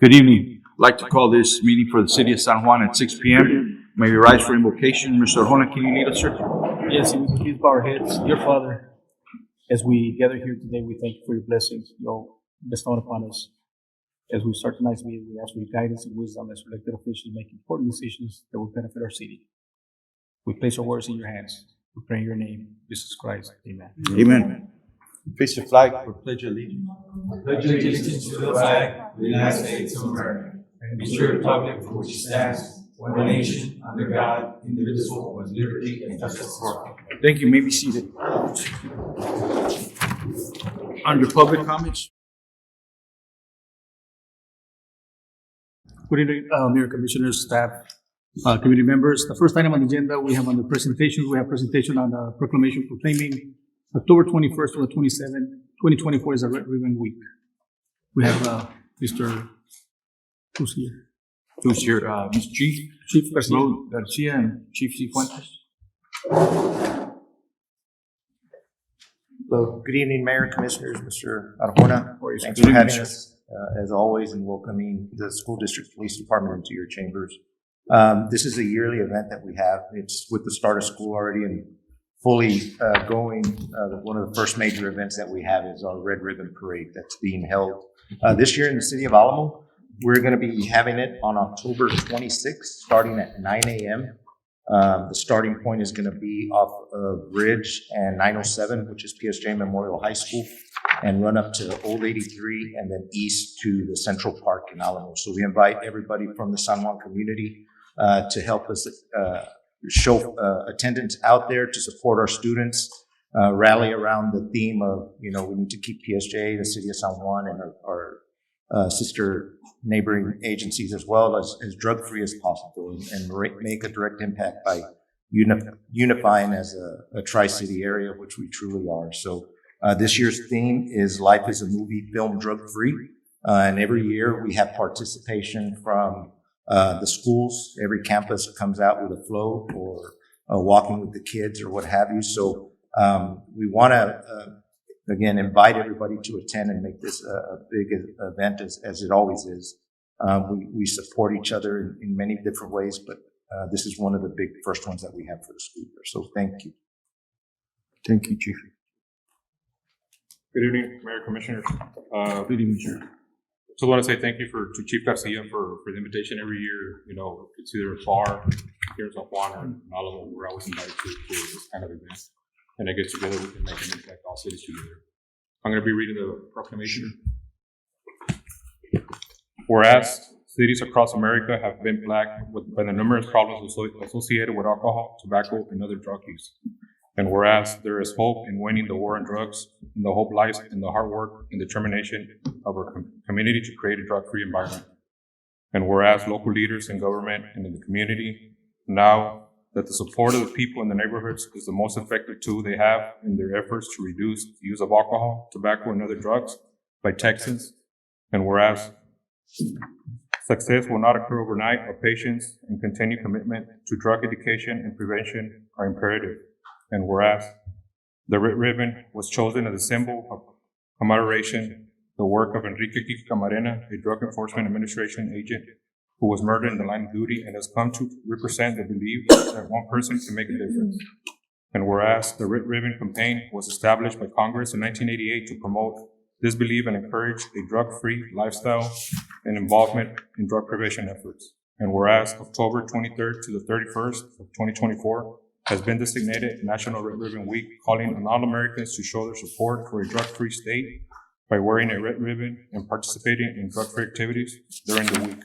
Good evening. I'd like to call this meeting for the city of San Juan at 6 p.m. May we rise for invocation. Mr. Juan, can you lead us, sir? Yes, if we please bow our heads. Dear Father, as we gather here today, we thank you for your blessings you bestowed upon us. As we start tonight's meeting, we ask for your guidance and wisdom as elected officials make important decisions that will benefit our city. We place our words in your hands. We pray in your name, Jesus Christ. Amen. Amen. Face the flag for pledge of allegiance. Pledge allegiance to the flag of the United States of America, and to the republic for which it stands, one nation, under God, indivisible, with liberty and justice for all. Thank you. You may be seated. Under public comments. Good evening, Mayor, Commissioners, staff, community members. The first item on the agenda, we have under presentations, we have presentation on the proclamation proclaiming October 21st to the 27th, 2024 is a Red Ribbon Week. We have Mr. Who's here? Who's here? Mr. Chief Garcia. Garcia and Chief Cifuentes. Well, good evening, Mayor, Commissioners, Mr. Arjona. Thanks Good for having evening, us, as always, and welcoming the School District Police Department into your chambers. This is a yearly event that we have. It's with the start of school already and fully going. One of the first major events that we have is our Red Ribbon Parade that's being held this year in the city of Alamo. We're going to be having it on October 26th, starting at 9 a.m. The starting point is going to be off of Bridge and 907, which is PSJ Memorial High School, and run up to Old 83 and then east to the Central Park in Alamo. So we invite everybody from the San Juan community to help us show attendance out there to support our students, rally around the theme of, we need to keep PSJ, the city of San Juan, and our sister neighboring agencies as well as drug-free as possible, and make a direct impact by unifying as a tri-city area, which we truly are. So this year's theme is Life is a Movie, Film Drug-Free. And every year we have participation from the schools. Every campus comes out with a float or walking with the kids or what have you. So we want to, again, invite everybody to attend and make this a big event as it always is. We support each other in many different ways, but this is one of the big first ones that we have for the school year. So thank you. Thank you, Chief. Good evening, Mayor, Commissioners. Good evening, sir. So I want to say thank you to Chief Garcia for the invitation every year. It's either far here in San Juan or in Alamo. We're always invited to this kind of event. And I get together, we can make an impact, all cities together. I'm going to be reading the proclamation. Whereas cities across America have been plagued by the numerous problems associated with alcohol, tobacco, and other drug use. And whereas there is hope in winning the war on drugs, and the hope lies in the hard work and determination of our community to create a drug-free environment. And whereas local leaders in government and in the community now that the support of the people in the neighborhoods is the most effective tool they have in their efforts to reduce the use of alcohol, tobacco, and other drugs by Texans. And whereas success will not occur overnight, our patience and continued commitment to drug education and prevention are imperative. And whereas the Red Ribbon was chosen as a symbol of commemoration, the work of Enrique Camarena, a Drug Enforcement Administration agent who was murdered in the line of duty and has come to represent the belief that one person can make a difference. And whereas the Red Ribbon campaign was established by Congress in 1988 to promote this belief and encourage a drug-free lifestyle and involvement in drug prevention efforts. And whereas October 23rd to the 31st of 2024 has been designated National Red Ribbon Week, calling on all Americans to show their support for a drug-free state by wearing a red ribbon and participating in drug-free activities during the week.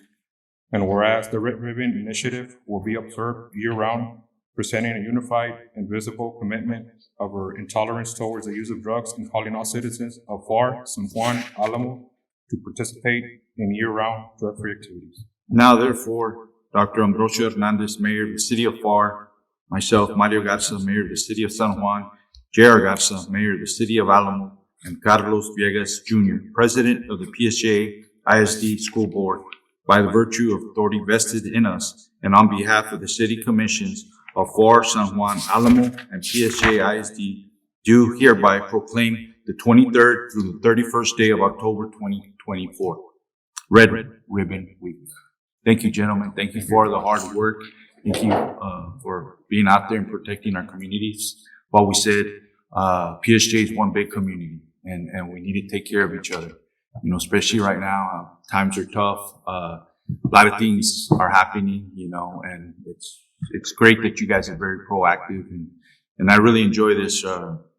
And whereas the Red Ribbon Initiative will be observed year-round, presenting a unified and visible commitment of our intolerance towards the use of drugs and calling all citizens of FAR, San Juan, Alamo to participate in year-round drug-free activities. Now, therefore, Dr. Ambrosio Hernandez, Mayor of the City of FAR, myself, Mario Garza, Mayor of the City of San Juan, J.R. Garza, Mayor of the City of Alamo, and Carlos Villegas, Jr., President of the PSJ ISD School Board, by the virtue of authority vested in us and on behalf of the City Commissions of FAR, San Juan, Alamo, and PSJ ISD, do hereby proclaim the 23rd through the 31st day of October 2024 Red Ribbon Week. Thank you, gentlemen. Thank you for the hard work. Thank you for being out there and protecting our communities. While we said PSJ is one big community, and we need to take care of each other. You know, especially right now, times are tough. A lot of things are happening, you know, and it's great that you guys are very proactive, and I really enjoy this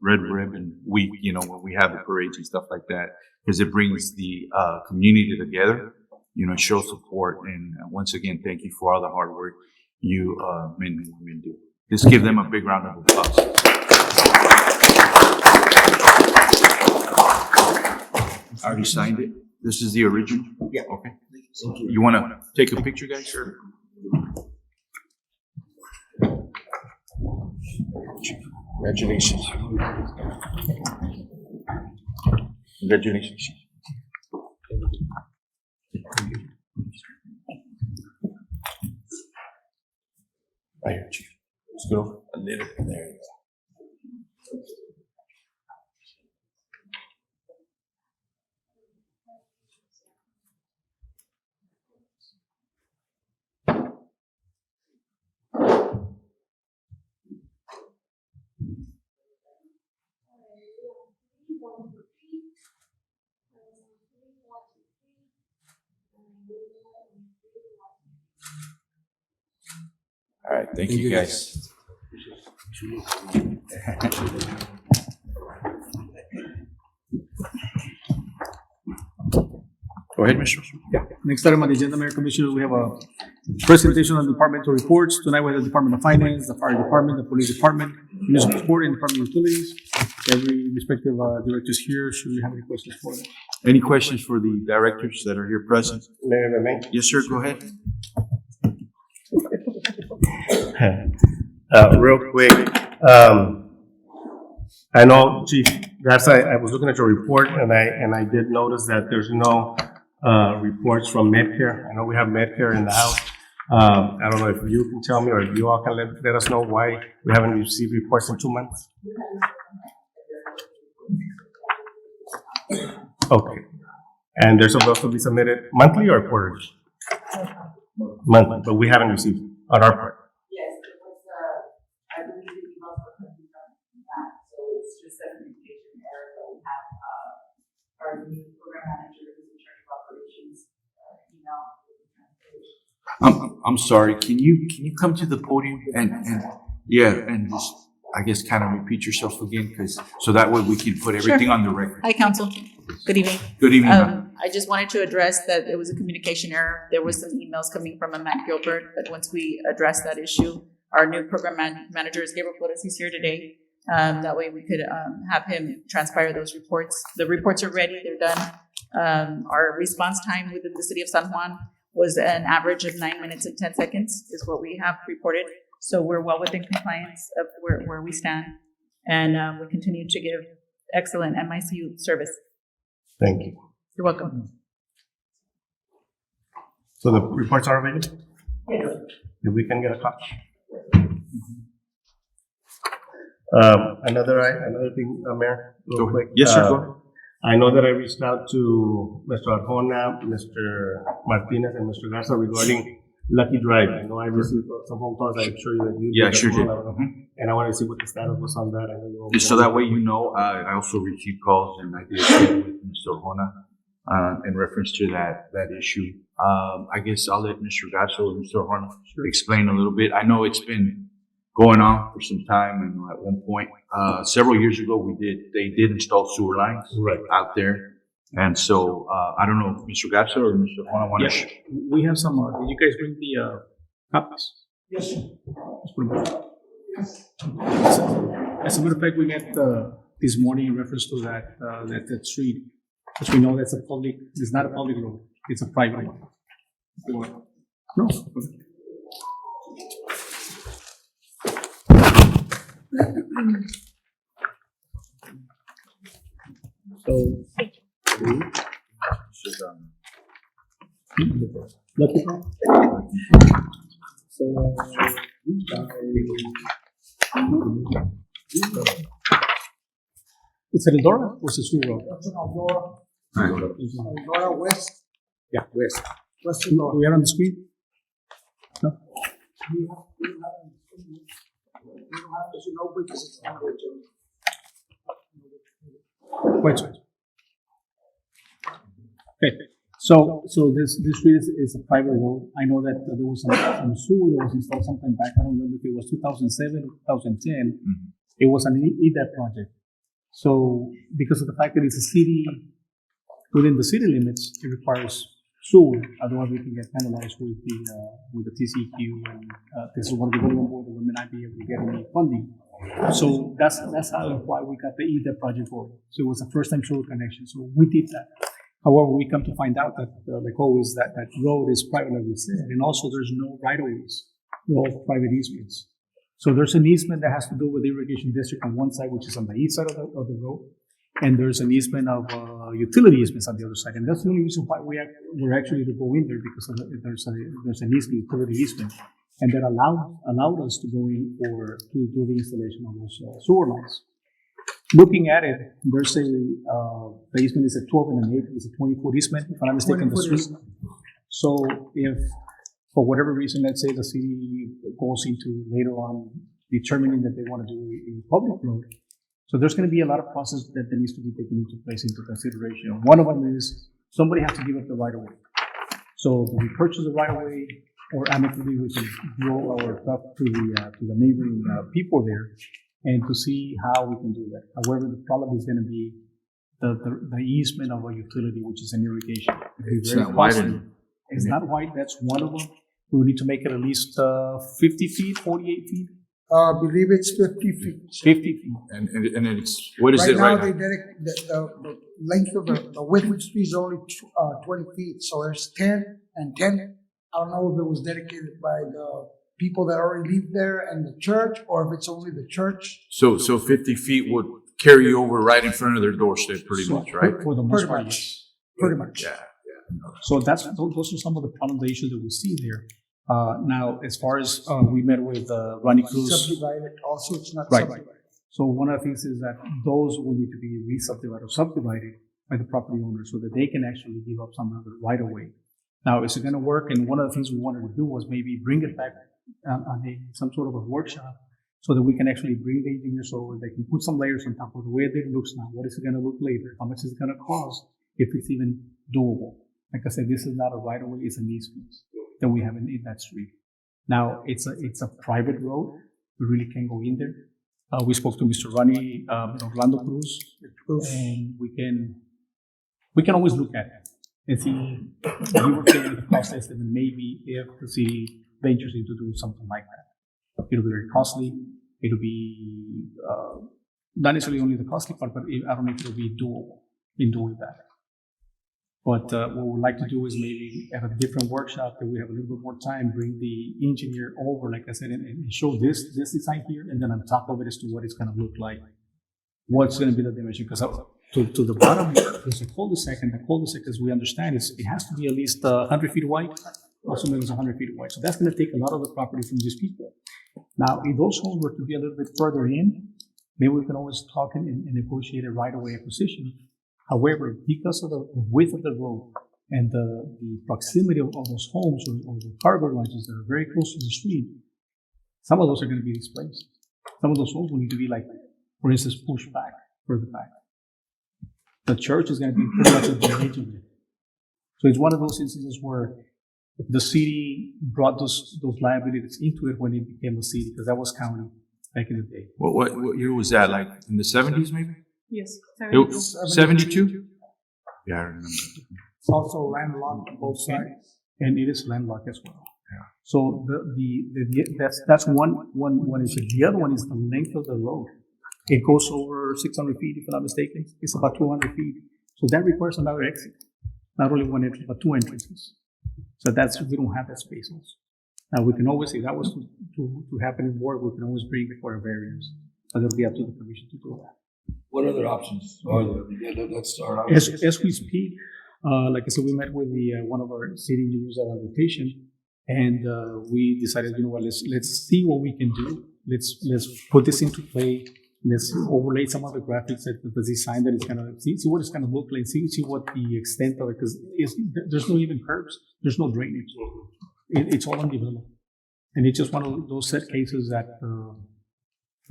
Red Ribbon Week, you know, when we have the parades and stuff like that, because it brings the community together, you know, show support. And once again, thank you for all the hard work you men and women do. Let's give them a big round of applause. I already signed it. This is the original? Yeah. Okay. Thank you. You want to take a picture, guys? Sure. Congratulations. Congratulations. Right here, Chief. Let's go a little bit. There you go. All right. Thank you, guys. Go ahead, Mr. Yeah. Next item on the agenda, Mayor Commissioners, we have a presentation on departmental reports. Tonight we have the Department of Finance, the Fire Department, the Police Department, Municipal Court, and Department of Utilities. Every respective directors here. Should we have any questions for them? Any questions for the directors that are here present? Mayor, may I? Yes, sir. Go ahead. Real quick, I know, Chief Garza, I was looking at your report and I did notice that there's no reports from Medcare. I know we have Medcare in the house. I don't know if you can tell me or if you all can let us know why we haven't received reports in 2 months. Okay. And they're supposed to be submitted monthly or quarterly? Monthly, but we haven't received on our part. Yes, it was, I believe the emails were coming from that, so it's just a communication error that we have, our new program manager who's in charge of operations, email. I'm sorry. Can you come to the podium and just, I guess, kind of repeat yourself again, so that way we can put everything on the record. Hi, Council. Good evening. Good evening, ma'am. I just wanted to address that it was a communication error. There was some emails coming from a Matt Gilbert, but once we address that issue, our new program manager is Gabriel Flores. He's here today. That way we could have him transpire those reports. The reports are ready. They're done. Our response time within the city of San Juan was an average of 9 minutes and 10 seconds is what we have reported. So we're well within compliance of where we stand. And we continue to give excellent MICU service. Thank you. You're welcome. So the reports are available? Yes. If we can get a copy. Another thing, Mayor, real quick. Yes, sir. Go ahead. I know that I reached out to Mr. Arjona, Mr. Martinez, and Mr. Garza regarding Lucky Drive. I know I received some phone calls. I'm sure that you Yeah, did as sure well. did. I don't know. And I wanted to see what the status was on that. I know you Just so that way you know, I also received calls, and I did speak with Mr. Arjona in reference to that issue. I guess I'll let Mr. Gasso and Mr. Arjona explain a little bit. I know it's been going on for some time, and at one point, several years ago, they did install sewer lines out there. And so, I don't know if Mr. Gasso or Mr. Juan want to. We have some, did you guys bring the copies? Yes, sir. As a matter of fact, we met this morning in reference to that street, because we know that's it's not a public road, it's a private one. No. So, Lucky Drive. So, it's an Eldora or it's a Sioux Road? It's an Eldora West. Yeah, west. Do we have on the screen? No? Wait. Okay, so this street is a private road. I know that there was some sewer that was installed sometime back. I don't remember if it was 2007 or 2010. It was an EDAP project. So because of the fact that it's a city, within the city limits, it requires sewer. Otherwise, we can get penalized with the TCEQ, and this is one of the going on board that we may not be able to get any funding. So that's how and why we got the EDAP project going. So it was a first time sewer connection. So we did that. However, we come to find out that, like always, that road is private, like we said, and also there's no right-of-ways, they're all private easements. So there's an easement that has to do with the irrigation district on one side, which is on the east side of the road, and there's an easement of utility easements on the other side, and that's the only reason why we're actually to go in there, because there's an easement, utility easement, and that allowed us to go in to do the installation of those sewer lines. Looking at it, there's the easement is a 12 and an 8, it's a 20-foot easement, if I'm not mistaken, the street. So if, for whatever reason, let's say the city goes into later on determining that they want to do a public road, so there's going to be a lot of process that needs to be taken into consideration. One of them is somebody has to give up the right of way. So we purchase the right of way, or amicably we can go or talk to the neighboring people there, and to see how we can do that. However, the problem is going to be the easement of a utility, which is an irrigation. It's not wide enough. It's not wide, that's one of them. We need to make it at least 50 feet, 48 feet? I believe it's 50 feet. 50 feet. And it's, what is it Right now, right they now? dedicate, the length of the width of the street is only 20 feet, so there's 10 and 10. I don't know if it was dedicated by the people that already live there and the church, or if it's only the church. So 50 feet would carry you over right in front of their doorstep, pretty much, right? For the most Pretty part, much. yes. Pretty much. Yeah. So those are some of the problems, the issues that we see there. Now, as far as we met with Ronnie Cruz. Subdivided, also it's not Right. subdivided. So one of the things is that those will need to be re-subdivided or subdivided by the property owner so that they can actually give up some of the right of way. Now, is it going to work? And one of the things we wanted to do was maybe bring it back on some sort of a workshop so that we can actually bring the engineers over. They can put some layers on top of the way it looks now. What is it going to look later? How much is it going to cost if it's even doable? Like I said, this is not a right of way; it's an easement that we have in that street. Now, it's a private road. We really can't go in there. We spoke to Mr. Ronnie Orlando Cruz, and we can always look at it and see. We were getting the cost estimate maybe if the city ventures into doing something like that. It'll be very costly. It'll be not necessarily only the costly part, but I don't know if it'll be doable in doing that. But what we'd like to do is maybe at a different workshop that we have a little bit more time, bring the engineer over, like I said, and show this design here, and then on top of it as to what it's going to look like, what's going to be the dimension. Because to the bottom, there's a cul-de-sac, and the cul-de-sac, as we understand, it has to be at least 100 feet wide. Also, maybe it's 100 feet wide. So that's going to take a lot of the property from these people. Now, if those homes were to be a little bit further in, maybe we can always talk and negotiate a right-of-way acquisition. However, because of the width of the road and the proximity of those homes or the cargo launches that are very close to the street, some of those are going to be displaced. Some of those homes will need to be, like, for instance, pushed back, further back. The church is going to be pretty much at the edge of it. So it's one of those instances where the city brought those liabilities into it when it became a city, because that was county back in the day. What year was that? Like in the 70s, maybe? Yes. It was 72? Yeah, I remember. It's also landlocked on both sides. And it is landlocked as well. Yeah. So that's one issue. The other one is the length of the road. It goes over 600 feet, if I'm not mistaken. It's about 200 feet. So that requires another exit. Not only one entrance, but two entrances. So we don't have that space also. Now, we can always, if that was to happen in work, we can always bring it for a variance. But it'll be up to the commission to do that. What other options are there? Yeah, let's start out. As we speak, like I said, we met with one of our city engineers at our rotation, and we decided, you know what, let's see what we can do. Let's put this into play. let's overlay some of the graphics that the design that is gonna, see what it's gonna look like, see what the extent of it, because there's no even curbs, there's no drainage. It's all undeveloped. And it's just one of those set cases that,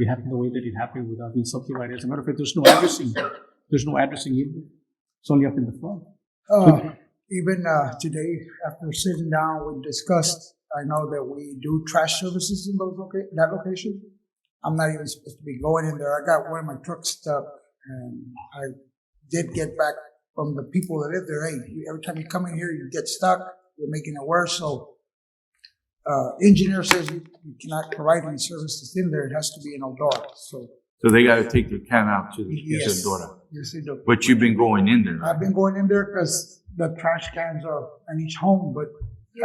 it happened the way that it happened without being subdivided. As a matter of fact, there's no addressing in there. It's only up in the front. Even today, after sitting down, we discussed, I know that we do trash services in that location. I'm not even supposed to be going in there. I got one of my trucks stuck, and I did get back from the people that live there, hey, every time you come in here, you get stuck, you're making it worse. So engineer says you cannot provide any services in there. It has to be in Eldora. So they gotta take the can out to the yes, Eldora. yes, they do. But you've been going in there. I've been going in there because the trash cans are in each home, but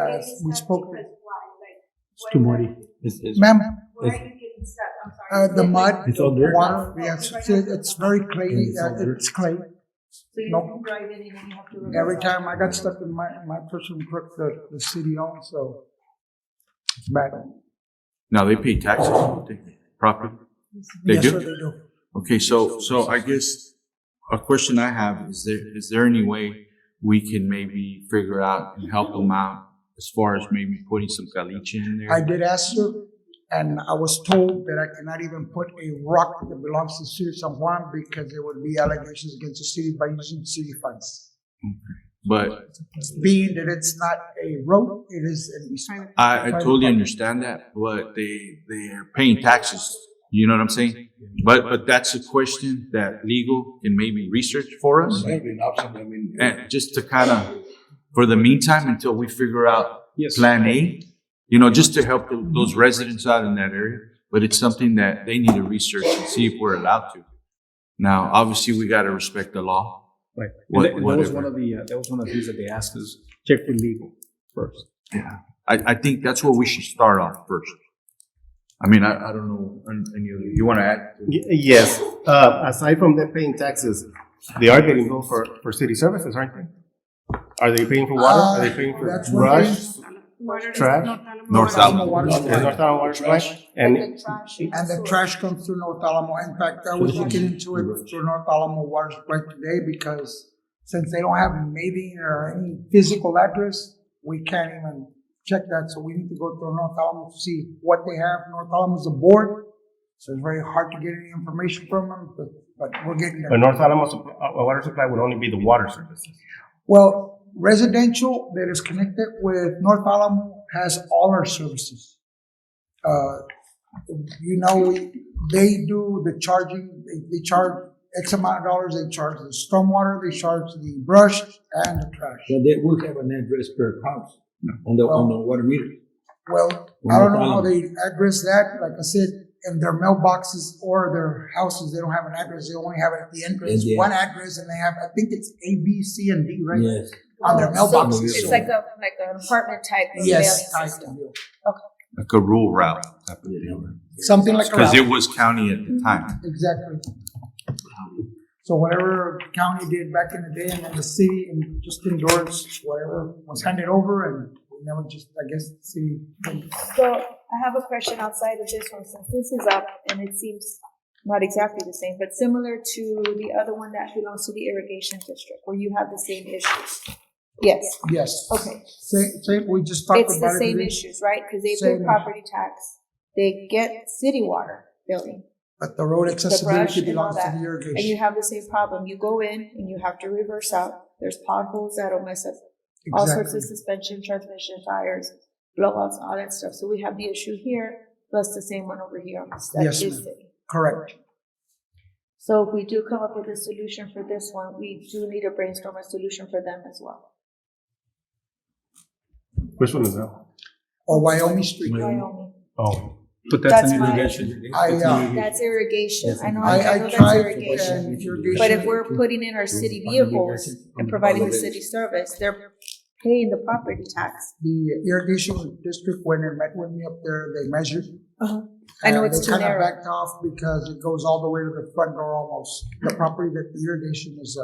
as we spoke, It's too muddy. ma'am, Where are you getting stuck? I'm sorry. the mud, It's all dirt. water, yes, it's very clayey, it's clay. So you Nope. can drive in and you have to. remove Every it. time I got stuck in my personal truck, the city owns, so it's bad. Now, they pay taxes, don't they? Property? They Yes, do? sir, they do. Okay, so I guess a question I have, is there any way we can maybe figure out and help them out as far as maybe putting some caliche in there? I did ask her, and I was told that I cannot even put a rock that belongs to the city of San Juan because there would be allegations against the city by using city funds. But Being that it's not a road, it is an easement. I totally understand that, but they're paying taxes, you know what I'm saying? But that's a question that legal can maybe research for us. Might be an option, I mean. And just to kind of, for the meantime, until we figure out Yes. Plan A, just to help those residents out in that area. But it's something that they need to research and see if we're allowed to. Now, obviously, we got to respect the law. Right. What- And that was whatever. one of the things that they asked us, check with legal first. Yeah. I think that's where we should start off first. I mean, I don't know, any other, you want to add? Yes, aside from them paying taxes, they are getting billed for city services, aren't they? Are they paying for water? Are they paying for That's one brush, trash? North Alamo. Water Is supply. North Alamo water supply? And And the trash comes through North Alamo. In fact, I was looking into it through North Alamo Water Supply today because since they don't have a mailing or any physical address, we can't even check that. So we need to go through North Alamo to see what they have. North Alamo is a board, so it's very hard to get any information from them, but we're getting but there. North Alamo water supply would only be the water services. Well, residential that is connected with North Alamo has all our services. They do the charging, they charge X amount of dollars, they charge the stormwater, they charge the brush and the trash. So they will have an address per house on the water meter. Well, I don't know how they address that. Like I said, in their mailboxes or their houses, they don't have an address. They only have it at the entrance, Yeah. one address, and they have, I think it's A, B, C, and D, right? Yes. On their mailboxes. It's So- like an apartment type of mailing Yes, type system. of deal. Like a rural route type of deal. Something like Because that. it was county at the time. Exactly. So whatever county did back in the day, and then the city and just endorsed whatever was handed over, and we never just, I guess, the city. So I have a question outside of this one, since this is up and it seems not exactly the same, but similar to the other one that belongs to the irrigation district, where you have the same issues. Yes, Yes. okay. Same, we just talked It's the about it same today. issues, right? Because they pay Same. property tax, they get city water billing, But the road brush accessibility and all belongs to that. the And you irrigation. have the same problem. You go in and you have to reverse out. There's potholes that'll mess up all sorts Exactly. of suspension, transmission, tires, blowouts, all that stuff. So we have the issue here, plus the same one over here on the side. Yes, ma'am. Correct. So if we do come up with a solution for this one, we do need to brainstorm a solution for them as well. Which one is that? Or Wyoming Street. Wyoming. Oh, But that's an That's fine. irrigation. That's irrigation. I know I that's tried, irrigation. and irrigation. But if we're putting in our city vehicles and providing the city service, they're paying the property tax. The irrigation district went and met with me up there, they measured. I know it's too They kind narrow. of backed off because it goes all the way to the front door almost. The property that the irrigation is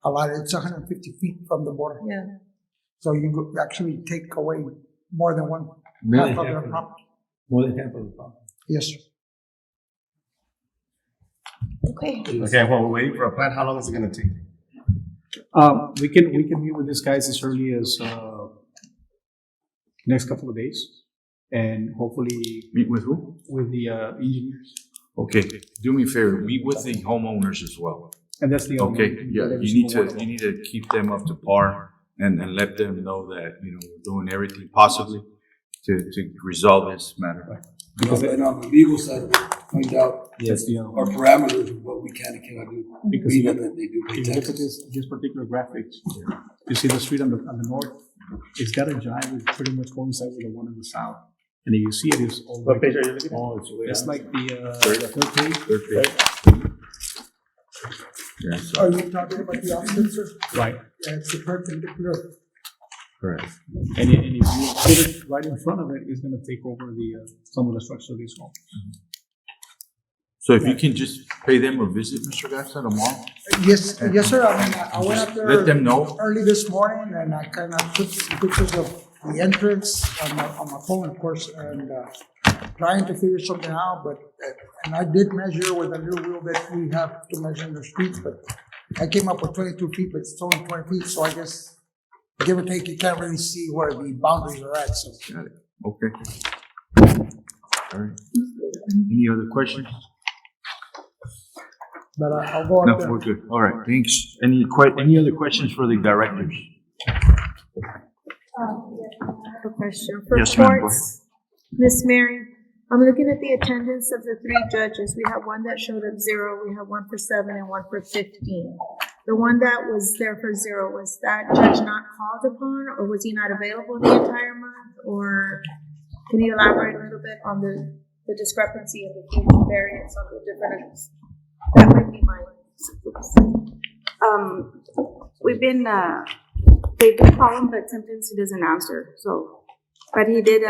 allotted, it's 150 feet from the border. Yeah. So you could actually take away more than one More half than of their half. property. More than half of the problem. Yes, sir. Okay. Okay, while we're waiting for a plan, how long is it gonna take? We can meet with these guys as early as, next couple of days. And hopefully Meet with who? with the, engineers. Okay, do me a favor, meet with the homeowners as well. And that's the. Okay, yeah, every you single one of them. need to keep them up to par and let them know that, you know, we're doing everything possibly to resolve this matter. Because And on the legal side, find out Yes, the, our parameters of what we can and cannot do. Because Being you- that they do pay if you look at taxes. this particular graphics, you see the street on the north, it's got a jive with pretty much coincide with the one on the south. And you see it is all. What page are you looking at? Oh, it's like the third page. Third page. Yeah, so, Are you talking about the opposite, sir? Right. Yeah, it's the perpendicular. correct. And if you put it right in front of it, it's gonna take over the, some of the structure of this home. So if you can just pay them a visit, Mr. Garza, tomorrow, Yes, yes, sir. I mean, I went out there. let them know. Early this morning, and I kind of took pictures of the entrance on my phone, of course, and trying to figure something out, but, and I did measure with a little wheel that we have to measure in the streets, but I came up with 22 feet, but it's only 20 feet, so I guess, give or take, you can't really see where the boundaries are at, so. Got it. Okay. All right. Any other questions? But I'll go No, out there. we're good. All right, thanks. Any other questions for the directors? I have a question. For Yes, ma'am, go courts, Miss Mary, I'm looking at the attendance of the three judges. We have one that showed up 0, we have one for 7, and one for 15. The one that was there for 0, was that judge not called upon, or was he not available the entire month? Or can you elaborate a little bit on the discrepancy of the variance on the different? That might be mine. We've been, they do call him, but sometimes he doesn't answer, so. But he did,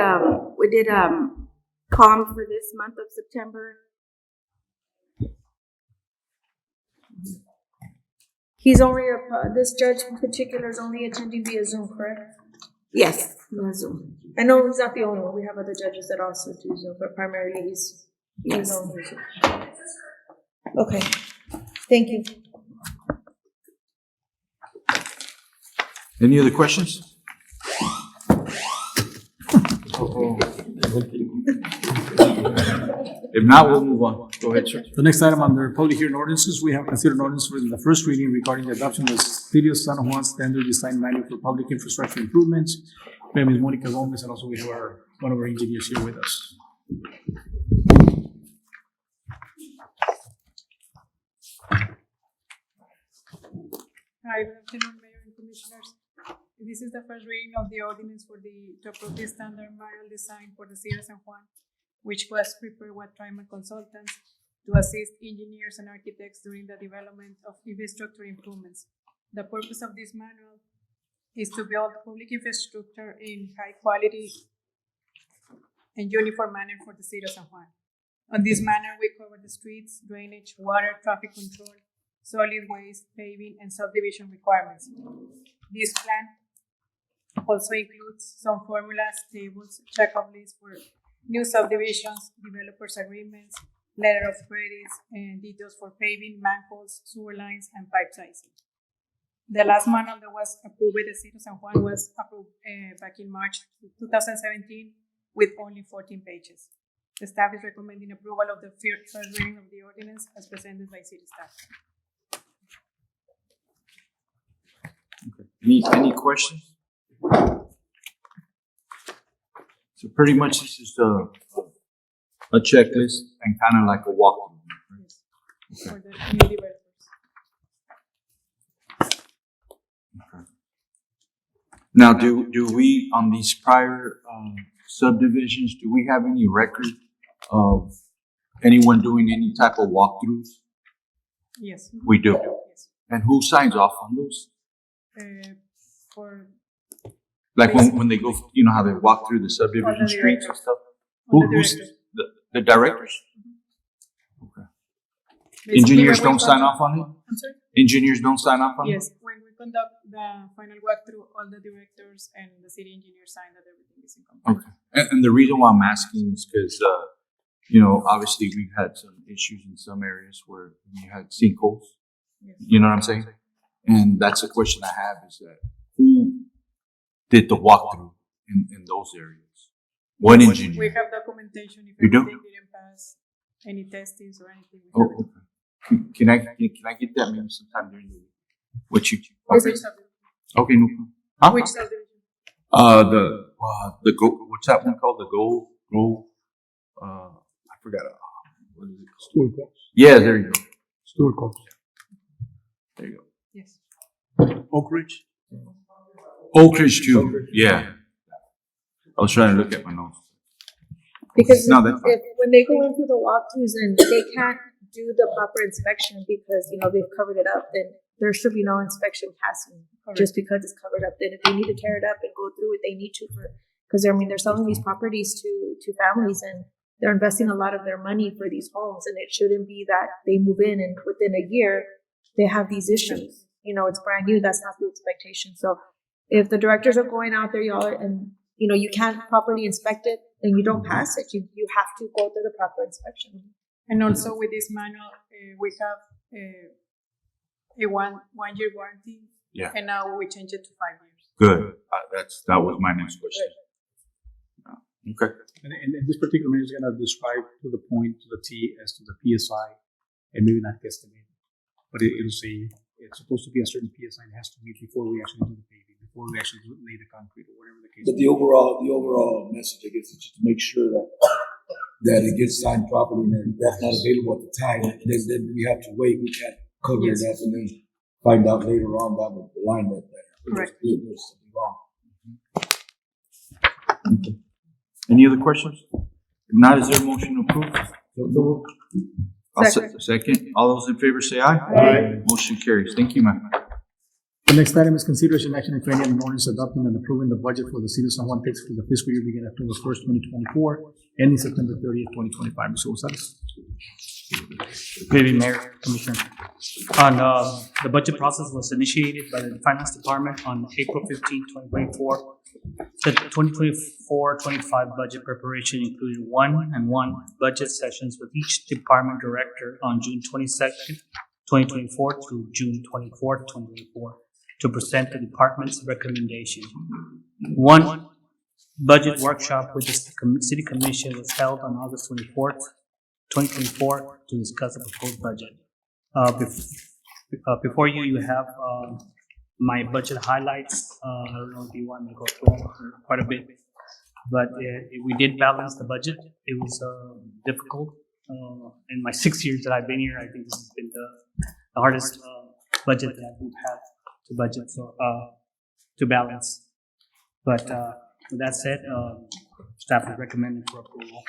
we did, call him for this month of September. He's only, this judge in particular is only attending via Zoom, correct? Yes, via Zoom. I know he's not the only one. We have other judges that also do Zoom, but primarily he's on Zoom. Okay, thank you. Any other questions? If not, we'll move on. Go ahead, sir. The next item under public hearing ordinances, we have considered ordinance for the first reading regarding the adoption of the City of San Juan Standard Design Manual for Public Infrastructure Improvements. My name is Monica Gomez, and also we have one of our engineers here with us. Hi, good afternoon, Mayor and Commissioners. This is the first reading of the ordinance to approve the standard environmental design for the City of San Juan, which was prepared with Triman Consultants to assist engineers and architects during the development of infrastructure improvements. The purpose of this manual is to build public infrastructure in high quality and uniform manner for the City of San Juan. On this manner, we cover the streets, drainage, water, traffic control, solid waste, paving, and subdivision requirements. This plan also includes some formulas, tables, checkoff lists for new subdivisions, developers agreements, letter of credits, and details for paving, manholes, sewer lines, and pipe sizing. The last manual that was approved by the City of San Juan was approved back in March 2017 with only 14 pages. The staff is recommending approval of the first reading of the ordinance as presented by city staff. Any questions? So pretty much this is a checklist and kind of like a walkthrough. Yes. For the new developers. Okay. Now, do we, on these prior subdivisions, do we have any record of anyone doing any type of walkthroughs? Yes. We do. Yes. And who signs off on those? For Like when they go, you know how they walk through the subdivision streets and stuff? Who's the directors? Okay. basically Engineers when we don't sign conduct- off on it? I'm sorry? Engineers don't sign off on it? Yes, when we conduct the final walkthrough, all the directors and the city engineer sign that everything is in compliance. Okay. And the reason why I'm asking is because obviously we've had some issues in some areas where we had sinkholes. You know what I'm saying? And that's a question I have is that who did the walkthrough in those areas? What We engineer? have documentation if You do? anything didn't pass any testings or anything. We Oh, have it. okay. Can I get that maybe sometime during the week? What you? Which Okay, subdivision? okay, no problem. Huh? Which subdivision? The gold, what's that one called? The gold, I forgot. What is it called? Stewart Court. Yeah, there you go. Stewart Court. There you go. Yes. Oak Ridge? Oak Ridge too, yeah. I was trying to look at my notes. Because No, that's fine. if, when they go in through the walkthroughs and they can't do the proper inspection because, they've covered it up, then there should be no inspection passing just because it's covered up. Then if they need to tear it up and go through it, they need to because they're selling these properties to families and they're investing a lot of their money for these homes, and it shouldn't be that they move in and within a year they have these issues. It's brand new. That's not the expectation. So if the directors are going out there, y'all, and you can't properly inspect it and you don't pass it, you have to go through the proper inspection. And also with this manual, we have a one year warranty. Yeah. And now we change it to 5 years. Good. That was my next question. Okay. And this particular man is gonna describe to the point, to the T, as to the PSI, and maybe not guesstimate, but it'll say it's supposed to be a certain PSI it has to meet before we actually do the paving, before we actually lay the concrete or whatever the case. But the overall message, I guess, is just to make sure that it gets signed properly, and that's not available at the time. Then we have to wait. We can't cover it up and then find out later on down the line that Correct. there's something wrong. Okay. Any other questions? If not, is there a motion to approve? Second. All those in favor say aye. Aye. Motion carries. Thank you, ma'am. The next item is consideration action, if any, on an ordinance adopting and approving the budget for the city of San Juan, Texas for the fiscal year beginning October 1st, 2024, ending September 30th, 2025. Mr. Gonzalez. Good evening, Mayor, Commissioner. The budget process was initiated by the Finance Department on April 15, 2024. The 2024-25 budget preparation included one budget sessions with each department director on June 22nd, 2024 through June 24th, 2024, to present the department's recommendation. One budget workshop with the City Commission was held on August 24th, 2024, to discuss the proposed budget. Before you have my budget highlights. I don't know if you want me to go through them quite a bit, but we did balance the budget. It was difficult. In my 6 years that I've been here, I think this has been the hardest budget that we've had to budget, to balance. But with that said, staff is recommending for approval.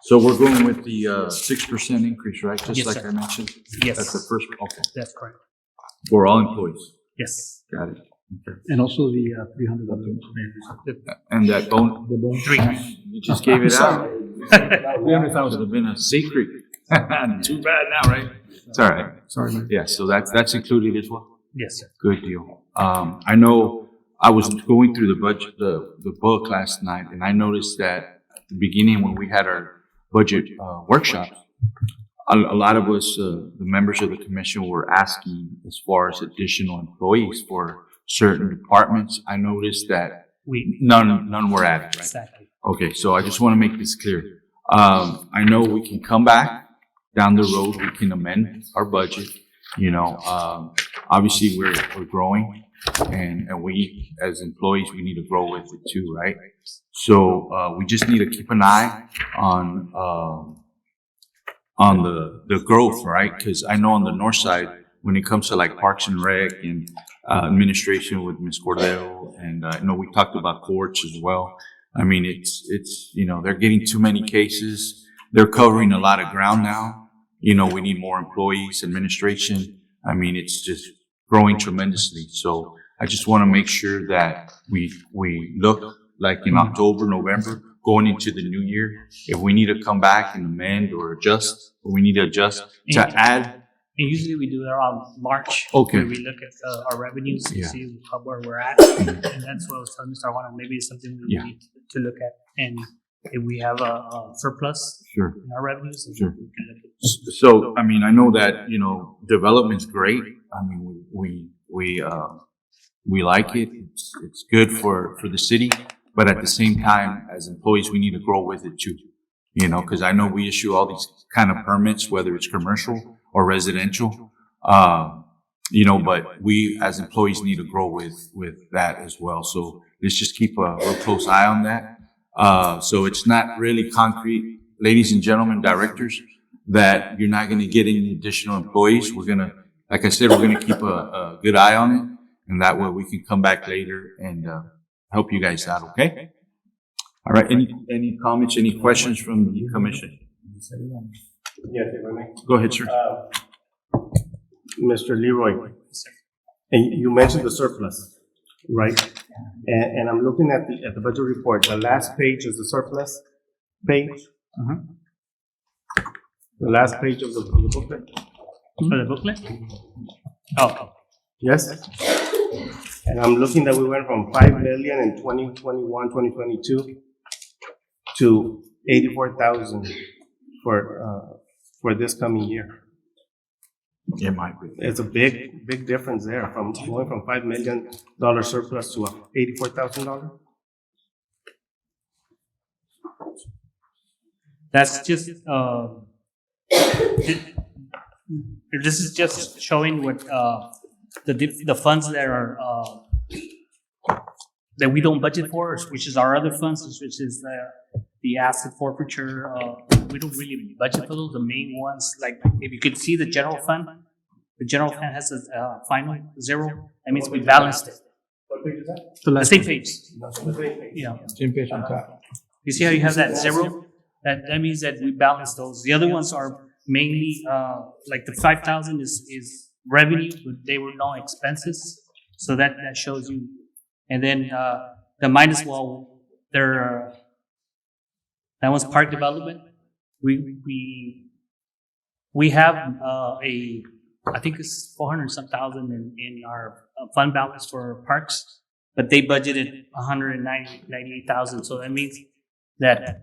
So we're going with the 6% increase, right? Just Yes, like sir. I mentioned? Yes. That's the first, okay. That's correct. For all employees. Yes. Got it. Okay. And also the $300. And that bone, The bone. 3. you just gave it out. $300,000. Would have been a secret. Too bad now, right? It's all right. Sorry, man. Yeah, so that's included as well. Yes, sir. Good deal. I know I was going through the budget, the book last night, and I noticed that at the beginning when we had our budget workshop, a lot of us, the members of the commission, were asking as far as additional employees for certain departments. I noticed that none were added, right? Exactly. Okay, so I just want to make this clear. I know we can come back down the road, we can amend our budget. You know, obviously we're growing, and we as employees, we need to grow with it too, right? So we just need to keep an eye on the growth, right? Because I know on the north side, when it comes to like Parks and Rec and administration with Ms. Cordero, and I know we talked about courts as well. I mean, it's you know, they're getting too many cases. They're covering a lot of ground now. You know, we need more employees, administration. I mean, it's just growing tremendously. So I just want to make sure that we look like in October, November, going into the new year. If we need to come back and amend or adjust, or we need to adjust to add. And usually we do it around March. Okay. Where we look at our revenues and Yeah. see where we're at. And that's what I was telling Mr. Juan, maybe it's something we Yeah. need to look at. And if we have a surplus Sure. in our revenues. Sure. we can look at- So, I mean, I know that, development's great. I mean, we like it. It's good for the city. But at the same time, as employees, we need to grow with it too. Cause I know we issue all these kind of permits, whether it's commercial or residential. But we as employees need to grow with that as well. So let's just keep a real close eye on that. So it's not really concrete, ladies and gentlemen, directors, that you're not going to get any additional employees. Like I said, we're going to keep a good eye on it. And that way we can come back later and, help you guys out. Okay. All right. Any comments, any questions from the commission? Yes, if I may. Go ahead, sir. Mr. Leroy, and you mentioned the surplus, right? And I'm looking at the budget report. The last page is the surplus page. The last page of the booklet. For the booklet? Oh, Yes. And I'm looking that we went from 5 million in 2021, 2022 to 84,000 for this coming year. It might be. It's a big difference there from going from $5 million surplus to $84,000. that's just, this is just showing what, the funds that are, that we don't budget for, which is our other funds, which is the asset forfeiture. We don't really budget for those. The main ones, like if you could see the general fund has a final zero. That means we balanced it. What page is that? The same page. The same page. Yeah. Same page on top. You see how you have that zero? That means that we balance those. The other ones are mainly like the 5,000 is revenue, but they were no expenses. So that shows you. And then the minus wall, that one's park development. We have I think it's 400 some thousand in our fund balance for parks, but they budgeted 198,000. So that means that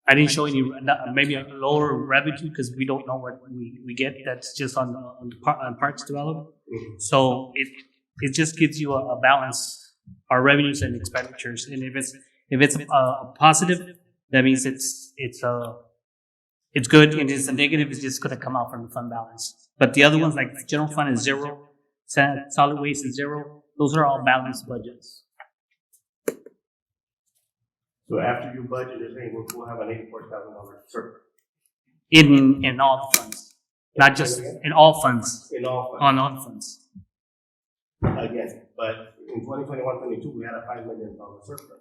I didn't show any, maybe a lower revenue because we don't know what we get. That's just on parks development. So it just gives you a balance, our revenues and expenditures. And if it's positive, that means it's good. And if it's a negative, it's just going to come out from the fund balance. But the other ones, like general fund is zero, solid waste is zero. Those are all balanced budgets. So after you budget, you're saying we'll have an $84,000 surplus. In all funds, not just in all funds. In all funds. On all funds. Again, but in 2021-22, we had a $5 million surplus.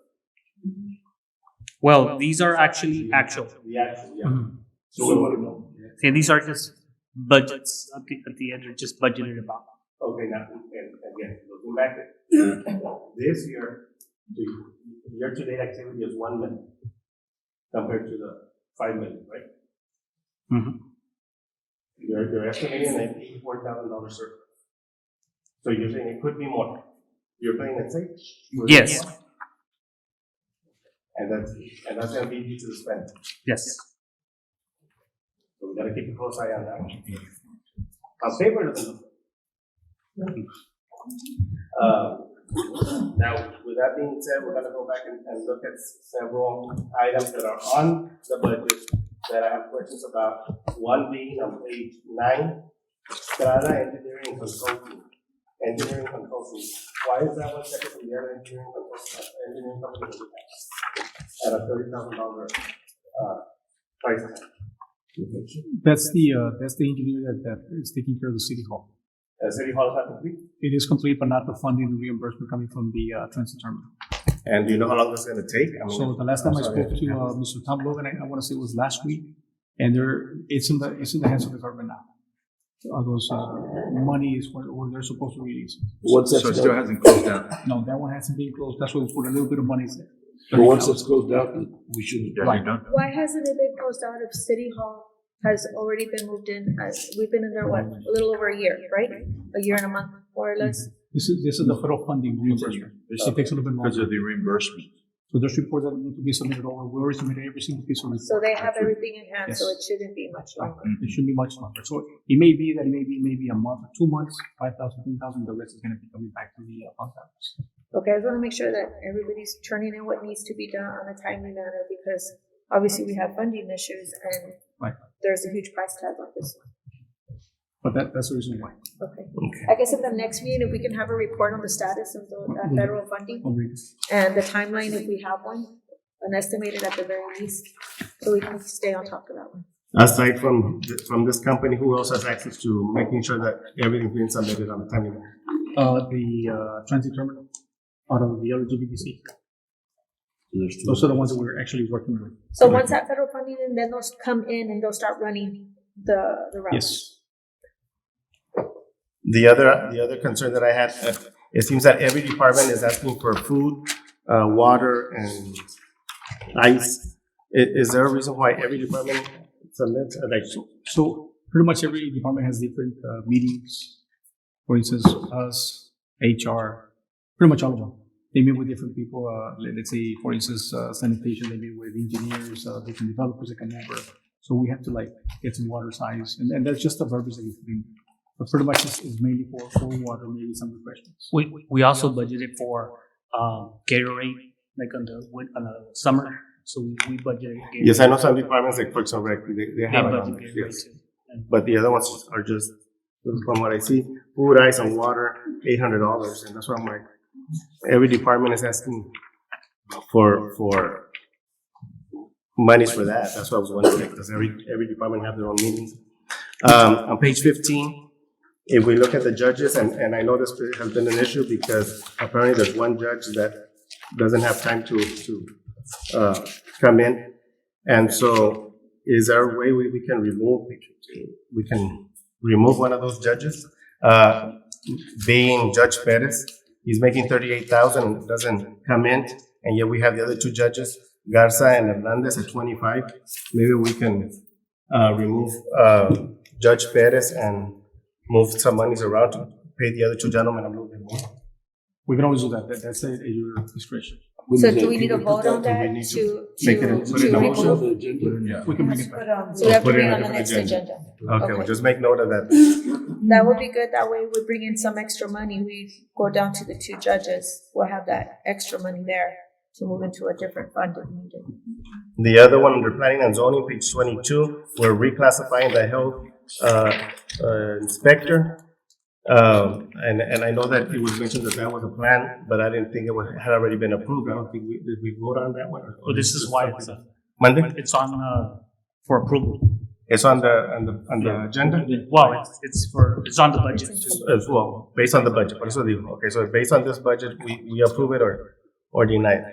Well, these are actually actual. The actual, yeah. Mhm. So we want to know. And these are just budgets at the end, are just budgeted about. Okay, now, and again, looking back at this year, the year-to-date activity is 1 million compared to the 5 million, right? Mm-hmm. You're estimating an $84,000 surplus. So you're saying it could be more. You're playing it safe? Yes. And that's gonna be due to the spend. Yes. So we gotta keep a close eye on that one. On paper, it doesn't look good. Now, with that being said, we're gonna go back and look at several items that are on the budget that I have questions about. One being on page 9, Strada Engineering Consulting. Engineering Consulting. Why is that one second from the other engineering company at a $30,000 price tag? That's the engineer that is taking care of the city hall. City Hall is not complete? It is complete, but not the funding, the reimbursement coming from the transit terminal. And do you know how long that's gonna take? I mean, So the last time I I'm sorry. spoke to Mr. Tom Logan, I want to say it was last week, and it's in the hands of the government now. Those money is where they're supposed to release. Once So that's it still done, hasn't closed out. No, that one hasn't been closed. That's why we put a little bit of money there. but once it's closed out, we should. Yeah, you're done. Why hasn't it been closed out if City Hall has already been moved in? We've been in there, what, a little over a year, right? A year and a month, more or less? This is the federal funding reimbursement. It takes a little bit Because longer. of the reimbursement. So there's reports that need to be submitted over. We already submitted every single piece of report. So they have everything in hand, so Yes. it shouldn't be much longer. It should be much longer. So it may be that maybe a month or 2 months, 5,000, 10,000, the rest is gonna be coming back to the fund balance. Okay, I just wanna make sure that everybody's turning in what needs to be done on a timely manner, because obviously we have funding issues and Right. there's a huge price tag on this one. But that's the reason why. Okay. I guess in the next meeting, if we can have a report on the status of the federal funding I'll read this. and the timeline, if we have one, an estimated at the very least, so we can stay on top of that one. Aside from this company, who else has access to making sure that everything's being submitted on the timely manner? The transit terminal out of the LGBTC. Those are the ones that we're actually working with. So once that federal funding, and then those come in and they'll start running the routes. Yes. The other concern that I had, it seems that every department is asking for food, water, and ice. Is there a reason why every department submits, So pretty much every department has different meetings. For instance, us, HR, pretty much all of them. They meet with different people. Let's say, for instance, sanitation, they meet with engineers, different developers that come over. So we have to like get some water size, and that's just the verbiage that we put in. But pretty much it's mainly for water, maybe some refreshments. We also budgeted for Gatorade, like on the summer, so we budgeted. Gatorade. Yes, I know some departments like Parks and Rec, they have it on budget there, Gatorade yes. too. But the other ones are just, from what I see, food, ice, and water, $800, and that's why I'm like, every department is asking for monies for that. That's what I was wondering, because every department have their own meetings. On page 15, if we look at the judges, and I know this has been an issue because apparently there's one judge that doesn't have time to come in. And so is there a way we can remove one of those judges? Being Judge Perez, he's making $38,000 and doesn't come in, and yet we have the other two judges, Garza and Hernandez, at 25. Maybe we can remove Judge Perez and move some monies around to pay the other two gentlemen a little bit more. We can always do that. That's at your discretion. So do we need to vote on that need to make it a- put it in a motion? remove? We can bring it back. So we have to Put it bring in a on the different next agenda. agenda. Okay, well, just make note of that. That would be good. That way we bring in some extra money. We go down to the two judges. We'll have that extra money there to move into a different fund if needed. The other one under planning and zoning, page 22, we're reclassifying the health inspector. And I know that it was mentioned that was a plan, but I didn't think had already been approved. I don't think did we vote on that one? Well, this is why Monday? it's on for approval. It's on the agenda? Well, it's on the budget too. As well, based on the budget. Por eso digo, okay, so based on this budget, we approve it or deny it.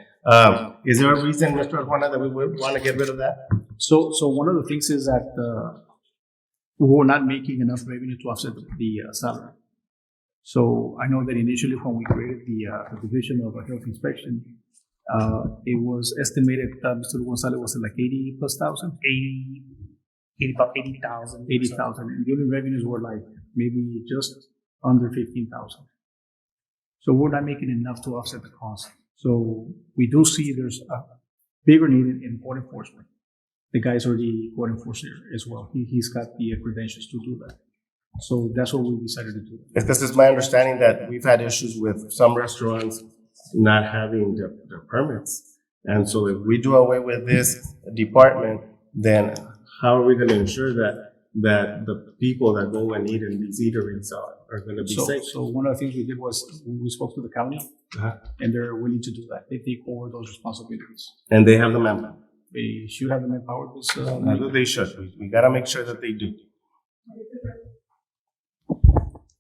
Is there a reason, Mr. Juana, that we would want to get rid of that? So one of the things is that we're not making enough revenue to offset the salary. So I know that initially when we created the division of health inspection, it was estimated, Mr. Gonzalez, was it like 80 plus thousand? 80,000. 80,000. And the only revenues were like maybe just under 15,000. So we're not making enough to offset the cost. So we do see there's a bigger need in court enforcement. The guy's already court enforcer as well. He's got the credentials to do that. So that's what we decided to do. Because it's my understanding that we've had issues with some restaurants not having their permits. And so if we do away with this department, then how are we going to ensure that the people that go and eat in these eateries are going to be safe? So one of the things we did was we spoke to the county, and they're willing to do that. They take over those responsibilities. And they have the manpower. They should have them empowered. They should. We got to make sure that they do.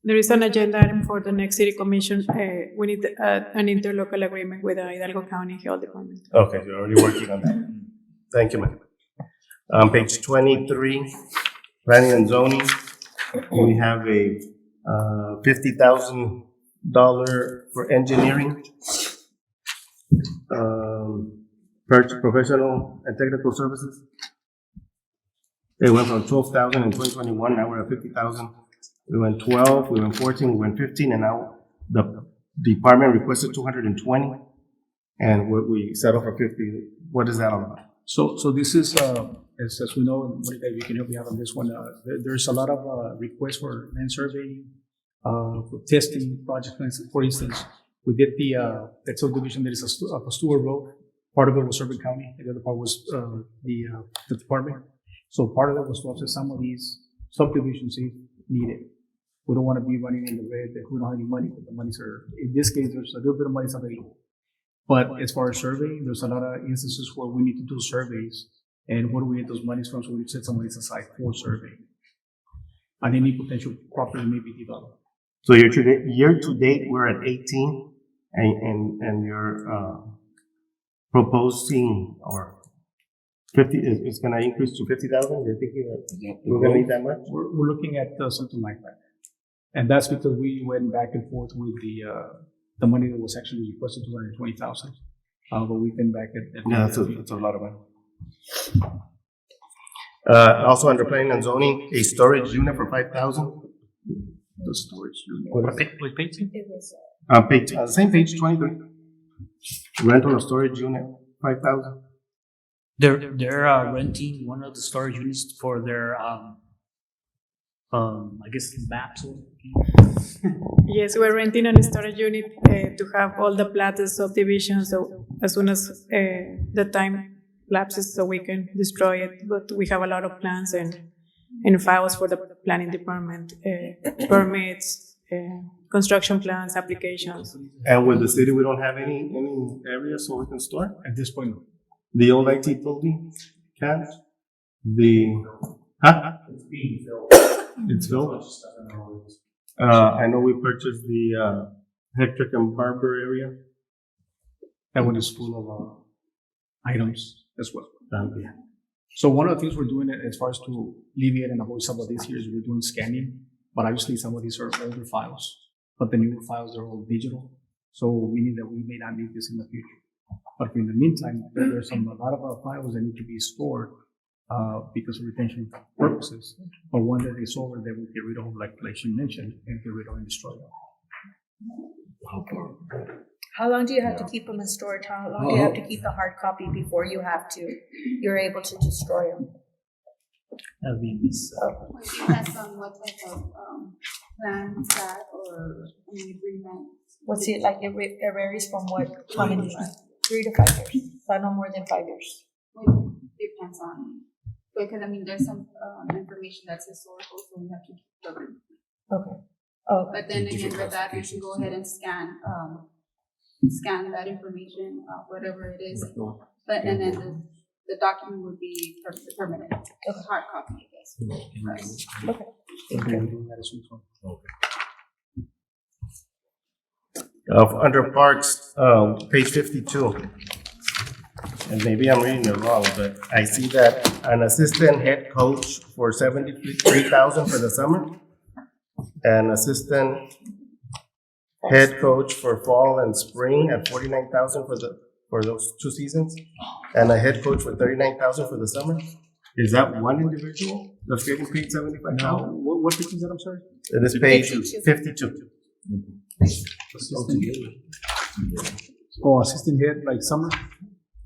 There is an agenda item for the next city commission. We need an interlocal agreement with the Hidalgo County Health Department. Okay, you're already working on that. Thank you, ma'am. Page 23, planning and zoning. We have a $50,000 for engineering, purchase professional and technical services. It went from 12,000 in 2021. Now we're at 50,000. We went 12, we went 14, we went 15, and now the department requested 220. And what we settled for 50, what is that all about? So this is, as we know, and Monica, you can help me out on this one, there's a lot of requests for land surveying, for testing projects. For instance, we did that subdivision that is a Stewart Road. Part of it was Urban County, and the other part was the department. So part of it was to offset some of these subdivisions if needed. We don't want to be running in the red that we don't have any money, but the monies are, in this case, there's a little bit of money available. But as far as surveying, there's a lot of instances where we need to do surveys. And where do we get those monies from? So we set some monies aside for surveying. And any potential property may be developed. So year to date, we're at 18, and you're proposing, or 50, it's gonna increase to 50,000? You're thinking that we're gonna need that much? We're looking at something like that. And that's because we went back and forth with the money that was actually requested, 220,000. But we've been back at Yeah, that's a lot of money. Also under planning and zoning, a storage unit for 5,000. the storage unit. What page? It was, Page, same page, 23. Rental or storage unit, 5,000. They're renting one of the storage units for their I guess maps. Yes, we're renting a storage unit to have all the plats of subdivision, so as soon as the time lapses, so we can destroy it. But we have a lot of plans and files for the planning department, permits, construction plans, applications. And with the city, we don't have any areas so we can store? At this point, no. The old IT building can't? It's being filled. It's filled? I know we purchased the Hector and Barber area. That one is full of items as well. Yeah. So one of the things we're doing as far as to alleviate and avoid some of these here is we're doing scanning, but obviously some of these are older files, but the newer files are all digital. So meaning that we may not need this in the future. But in the meantime, there's a lot of our files that need to be stored because of retention purposes. But one that is over, they will get rid of, like you mentioned, and get rid of and destroy them. how long do you have to keep them in storage? How long do you have to keep the hard copy before you're able to destroy them? It depends on what type of plan is that or an agreement. What's it like? It varies from how many? 3 to 5 years, but no more than 5 years. It depends on, because I mean, there's some information that's historical, so we have to keep covered. Okay. Oh. But then again, with that, you should go ahead and scan that information, whatever it is. But and then the document would be permanent, hard copy, I guess. Okay. Under parks, page 52. And maybe I'm reading it wrong, but I see that an assistant head coach for 73,000 for the summer, an assistant head coach for fall and spring at 49,000 for those 2 seasons, and a head coach for 39,000 for the summer. Is that one individual that's getting paid 75,000? Now, what page is that? I'm sorry. It is page 52. Oh, assistant head, like summer?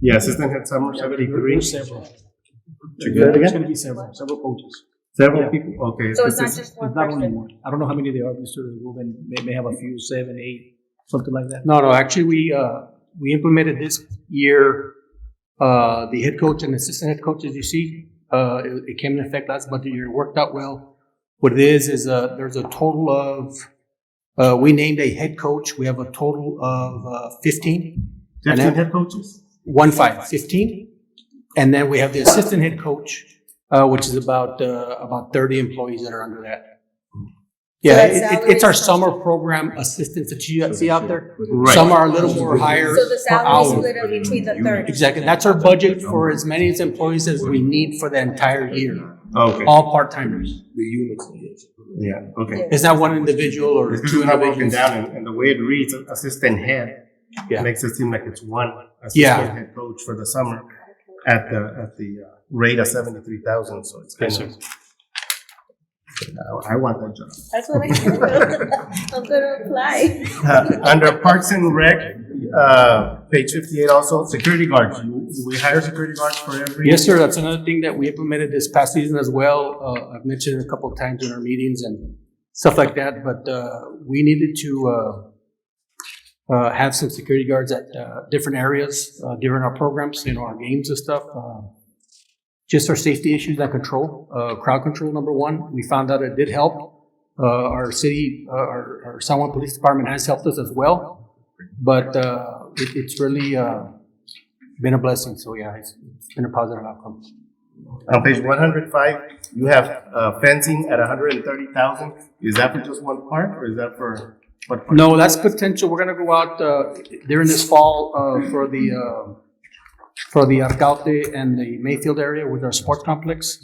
Yeah, assistant head summer, 73. Several. There's going to be several coaches. Several people, okay. So it's not just one It's not only person? one. I don't know how many there are, Mr. Ruben, may have a few, 7, 8, something like that. No, actually, we implemented this year, the head coach and assistant head coach, as you see. It came in effect last budget year, it worked out well. What it is there's a total of, we named a head coach, we have a total of 15. 15 head coaches? 15. And then we have the assistant head coach, which is about 30 employees that are under that. Yeah, it's our summer program assistants that you see out there. Right. Some are a little more higher So the per salary hour. split up between the 30? Exactly. That's our budget for as many as employees as we need for the entire year. Okay. All part-timers. The units, yes. Yeah, okay. It's not one individual or This two is not broken individuals. down, and the way it reads, assistant head, Yeah. makes it seem like it's one Yeah. assistant head coach for the summer at the rate of 73,000, so it's kind Yes, of. I want that job. That's what I said. I'm gonna apply. Under Parks and Rec, page 58 also, security guards. We hire security guards for every. Yes, sir. That's another thing that we implemented this past season as well. I've mentioned it a couple of times in our meetings and stuff like that, but we needed to have some security guards at different areas during our programs, our games and stuff. Just our safety issues and control, crowd control, number one. We found out it did help. Our city, our San Juan Police Department has helped us as well, but it's really been a blessing. So yeah, it's been a positive outcome. On page 105, you have fencing at 130,000. Is that for just one part, or is that for what part? No, that's potential. We're gonna go out during this fall for the Arcaute and the Mayfield area with our sports complex.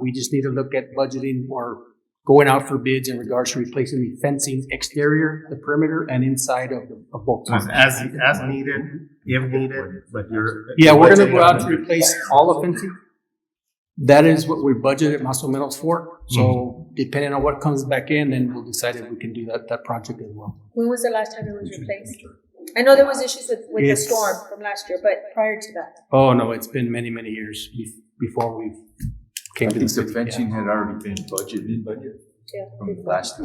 We just need to look at budgeting or going out for bids in regards to replacing the fencing exterior, the perimeter, and inside of both. So it's as needed, if needed, but you're. Yeah, we're gonna go out to replace all the fencing. That is what we budgeted más o menos for. So depending on what comes back in, then we'll decide if we can do that project as well. When was the last time it was replaced? I know there was issues with the storm from last year, but prior to that. Oh, no, it's been many, many years before we came to the city. The fencing had already been budgeted Yeah. from last.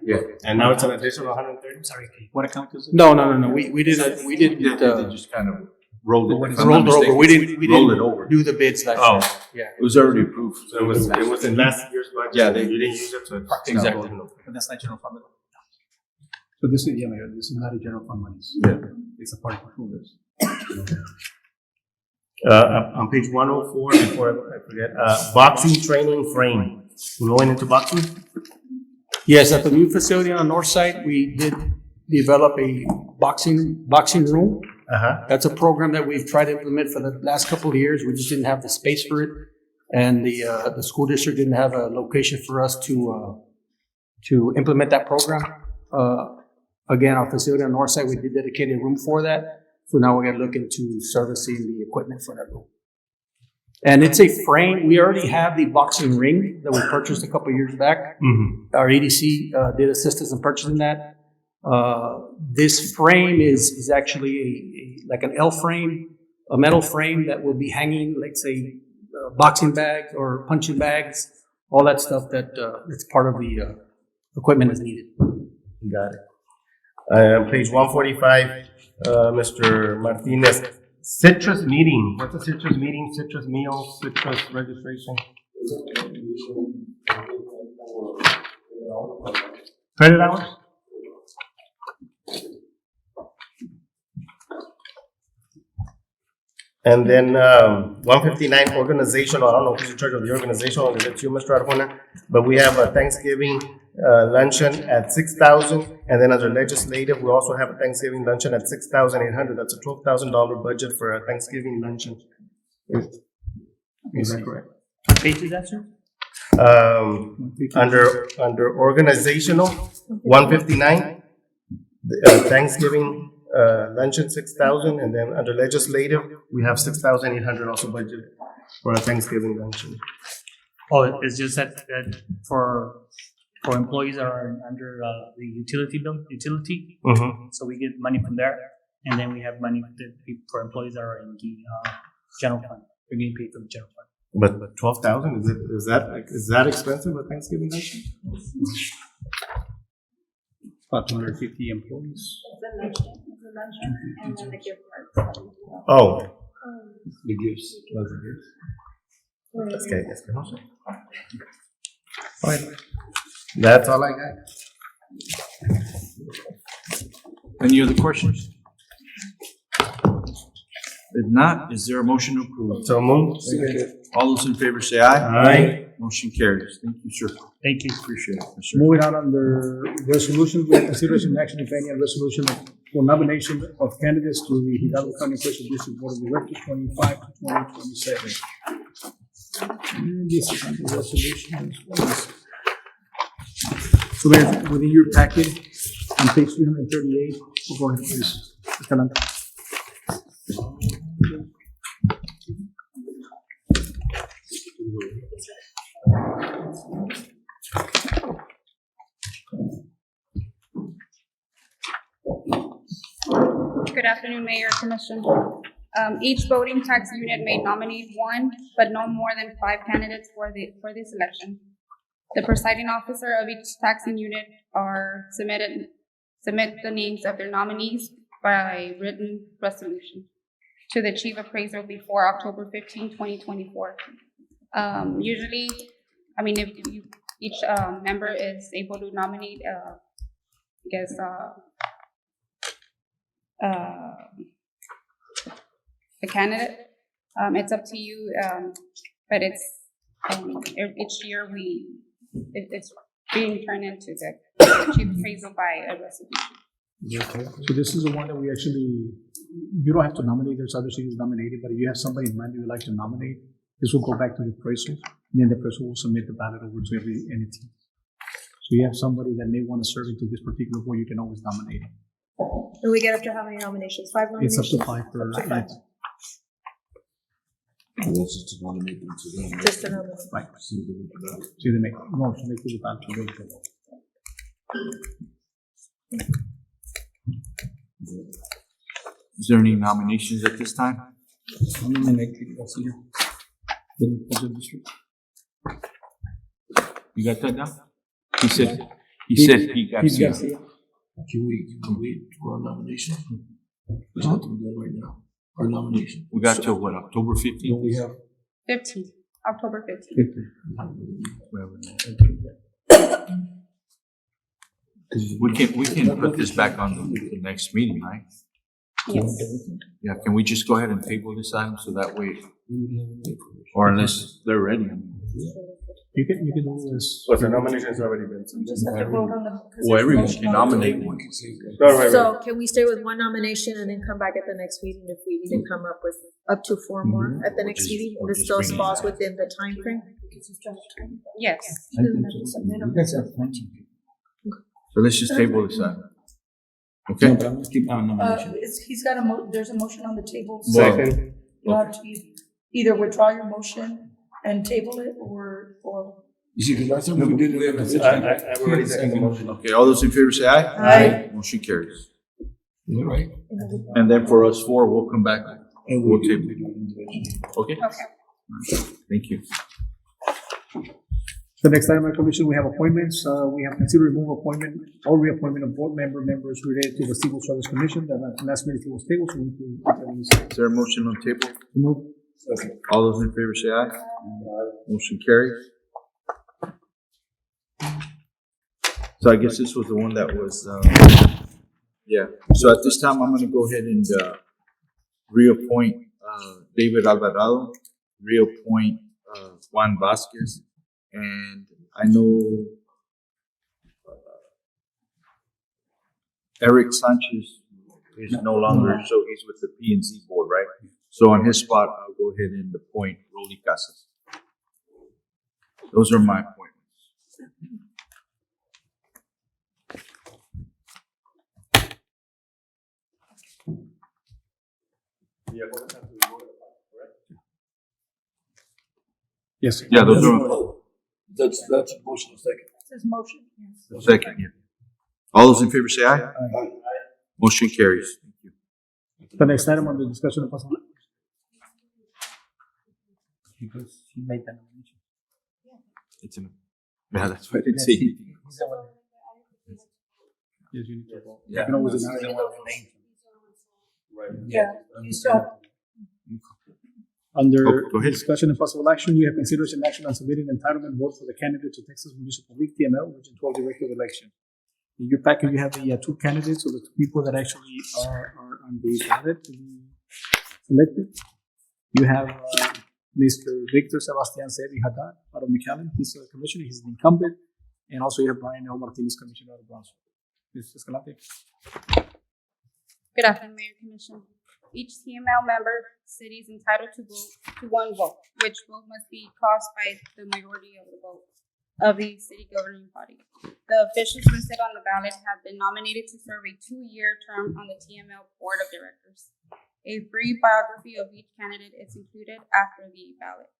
Yeah, and now it's an additional 130? Sorry, what account is it? No. We didn't, They just kind of rolled it. rolled over. We didn't Roll it over. do the bids last Oh. year. It was already approved. So it was in last year's budget. Yeah, you didn't use it, so it's. Exactly. But that's not general fund. So this is, Mayor, this is not a general fund money. It's a part of the On page 104, before I forget, boxing training frame. We're going into boxing? Yes, at the new facility on the north side, we did develop a boxing room. That's a program that we've tried to implement for the last couple of years. We just didn't have the space for it. And the school district didn't have a location for us to implement that program. Again, our facility on the north side, we did dedicate a room for that. So now we're gonna look into servicing the equipment for that room. And it's a frame. We already have the boxing ring that we purchased a couple of years back. Our EDC did assist us in purchasing that. This frame is actually like an L frame, a metal frame that will be hanging, let's say, boxing bags or punching bags, all that stuff that it's part of the equipment is needed. Got it. Page 145, Mr. Martinez, citrus meeting. What's a citrus meeting? Citrus meal, citrus registration? Credit hours? And then 159, organizational. I don't know who's in charge of the organizational, if it's you, Mr. Arjona, but we have a Thanksgiving luncheon at 6,000, and then under legislative, we also have a Thanksgiving luncheon at 6,800. That's a $12,000 budget for a Thanksgiving luncheon. Is that correct? What page is that, sir? Under organizational, 159, Thanksgiving luncheon 6,000, and then under legislative, we have 6,800 also budgeted for a Thanksgiving luncheon. Oh, it's just that for employees that are under the utility. So we get money from there, and then we have money for employees that are in the general fund. We're getting paid from the general fund. But 12,000, is that expensive a Thanksgiving luncheon? 550 employees. And then the gift cards. Oh. The gifts, those are gifts. That's good. That's good. Fine. That's all I got. Any other questions? If not, is there a motion to approve? So moved. All those in favor say aye. Aye. Motion carries. Thank you, sir. Thank you. Appreciate it. Yes, sir. Moving on under resolutions, we have consideration and action, if any, on resolution for nomination of candidates to the Hidalgo County Special District Board of Directors 25 to 2027. And this is under resolution. So Mayor, within your packet, on page 338, we'll go ahead, please. Mr. Landa. Good afternoon, Mayor, Commission. Each voting tax unit may nominate one, but no more than 5 candidates for this election. The presiding officer of each taxing unit submit the names of their nominees by written resolution to the chief appraiser before October 15, 2024. Usually, if each member is able to nominate, a candidate, it's up to you, but it's, each year it's being turned into the chief appraisal by a resolution. So this is the one that we actually, you don't have to nominate, there's other cities nominated, but if you have somebody in mind you would like to nominate, this will go back to the appraisal, and then the appraisal will submit the ballot over to every entity. So you have somebody that may want to serve into this particular board, you can always nominate. And we get up to how many nominations? 5 It's nominations? up to 5 per. Up to 5. That's just to nominate them to them. Just to nominate. Right. See if they want the ballot. So they make, no, so they do the ballot. So they go. Is there any nominations at this time? I'm gonna make it Garcia. For the district. You got that down? He said Pete Garcia. Can we wait for our nomination? Let's not do that right now. Our nomination. We got till what, October 15th? We have 15th, October 15th. We can put this back on the next meeting, right? Yes. Yeah, can we just go ahead and table this item so that way, or unless they're ready? You can do this. So the nomination has already been. Just have to vote on the. 'cause Well, there's a everyone motion can on the nominate table. one. So can we stay with one nomination and then come back at the next meeting if we need to come up with up to 4 more at the next meeting? or This just still bring it falls back. within the time frame? Yes. So let's just table this item. Okay? but I'm gonna keep our nomination. He's got there's a motion on the table. Second. You have to either withdraw your motion and table it or. You see, because last time we did it. I've already seconded the motion. Okay, all those in favor say aye. Aye. Motion carries. Is that right? And then for us four, we'll come back. And We'll we'll table. table it individually. Okay? Okay. Thank you. The next item, my commission, we have appointments. We have considered removal appointment or reappointment of board members related to the Civil Service Commission. The last meeting was tabled, so we need to. Is there a motion on the table? Move. Okay. All those in favor say aye. Motion carries. So I guess this was the one that was, yeah. So at this time, I'm gonna go ahead and, reappoint, David Alvarado, reappoint, Juan Vasquez, and I know, Eric Sanchez is no longer, so he's with the P and Z board, right? So on his spot, I'll go ahead and appoint Rolly Casas. Those are my appointments. Yes. Yeah, those are, That's a motion, second. His motion, yes. second, yeah. All those in favor say aye. Motion carries. Thank you. The next item on the discussion of possible. Because he made that nomination. It's in, yeah, that's why I didn't see anything. Yes, you need to vote. Yeah. You can always deny it. Yeah, he's got. Under Oh, go ahead. discussion and possible action, we have consideration action on submitting entitlement vote for the candidate to Texas Municipal League TML, Region 12 Director of Election. In your packet, you have the 2 candidates, or the 2 people that actually are on the ballot to be selected. You have Mr. Victor Sebastian Sevi Haddad out of McAllen. He's a commissioner, he's an incumbent. And also you have Brian L. Martinez, commissioner out of Brownsville. Ms. Escalante. Good afternoon, Mayor Commission. Each TML member city is entitled to vote to 1 vote, which vote must be cast by the majority of the vote of the city governing body. The officials listed on the ballot have been nominated to serve a 2-year term on the TML Board of Directors. A brief biography of each candidate is included after the ballot.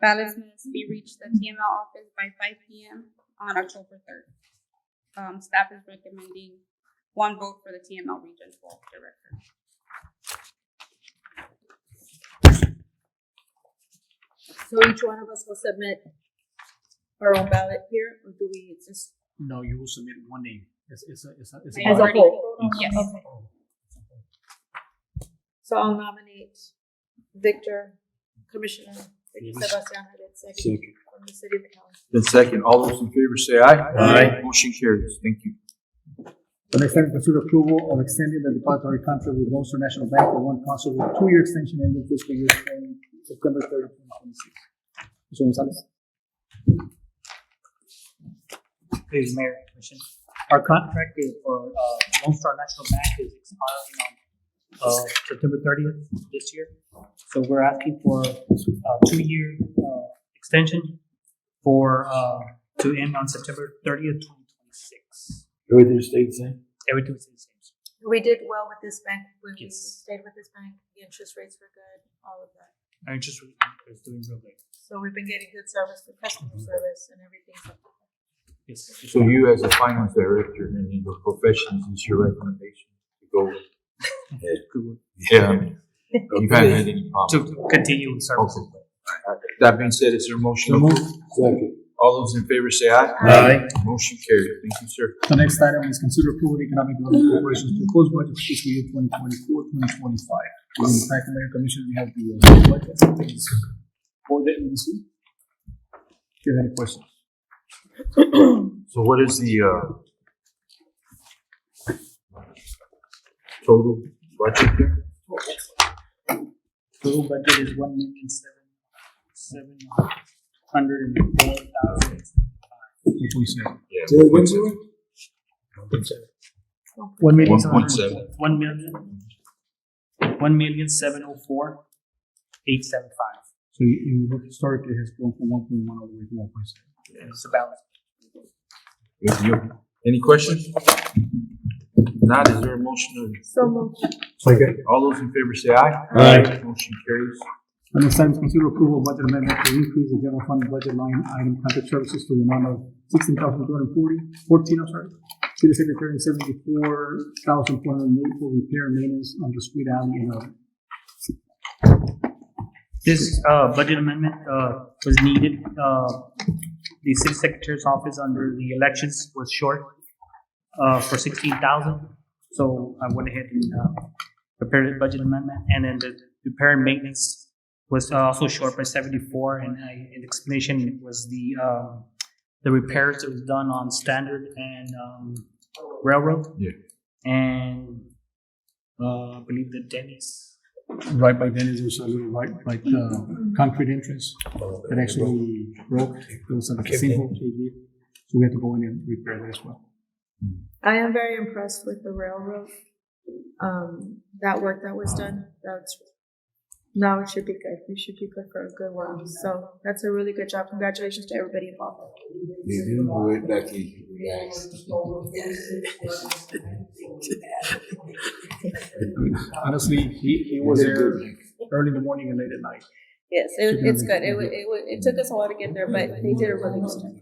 Ballots must be reached the TML office by 5 p.m. on October 3rd. Staff is recommending one vote for the TML Region 12 Director. So each one of us will submit our own ballot here, or do we just? No, you will submit one name. It's a As a whole? Yes. Okay. So I'll nominate Victor, Commissioner Victor Sebastian, second from the city of the county. Then second, all those in favor say aye. Aye. Motion carries. Thank you. The next item, consider approval of extending the depository contract with Lone Star National Bank for one possible 2-year extension ending fiscal year September 30, 2026. Mr. Gonzalez. Please, Mayor, Commission. Our contract is for Lone Star National Bank is expiring on September 30th this year. So we're asking for a 2-year extension for to end on September 30th, 2026. Everything stays the same? Everything stays the same. We did well with this bank when we Yes. stayed with this bank. The interest rates were good, all of that. Our interest rate is doing real good. So we've been getting good service, good customer service, and everything. Yes. So you as a finance director and in your professions, is your recommendation to go? Yeah. You haven't had any problems. To continue with service. Okay. That being said, is there a motion? Second. All those in favor say aye. Aye. Motion carried. Thank you, sir. The next item is consider approval of economic development corporation's proposed budget for fiscal year 2024-2025. Within the packet, Mayor, Commissioner, we have the budget for the agency. Do you have any questions? So what is the total budget there? Total budget is 1,704,000. Yeah. Say it again, sir? 1,704,875. So you look historically has grown from 1.1 all the way to 1.7. It's a balance. Good deal. Any questions? Not, is there a motion? So moved. All those in favor say aye. Aye. Motion carries. The next item is consider approval of budget amendment to increase the general fund budget line item contract services to the amount of 14, I'm sorry. City Secretary, 74,408 for repair and maintenance on the street alley and This budget amendment was needed. The city secretary's office under the elections was short for 16,000. So I went ahead and prepared a budget amendment, and then the repair and maintenance was also short by 74. And an explanation was the repairs that was done on Standard and Railroad. Yeah. And I believe the Denny's. right by then there's a little concrete entrance that actually broke. There was like a single KV. So we had to go in and repair that as well. I am very impressed with the railroad. That work that was done, now it should be good. We should be good for a good while. So that's a really good job. Congratulations to everybody involved. Yeah, you know, right back in, relax. Honestly, he was there early in the morning and late at night. Yes, it's good. It took us a while to get there, but they did a really good job.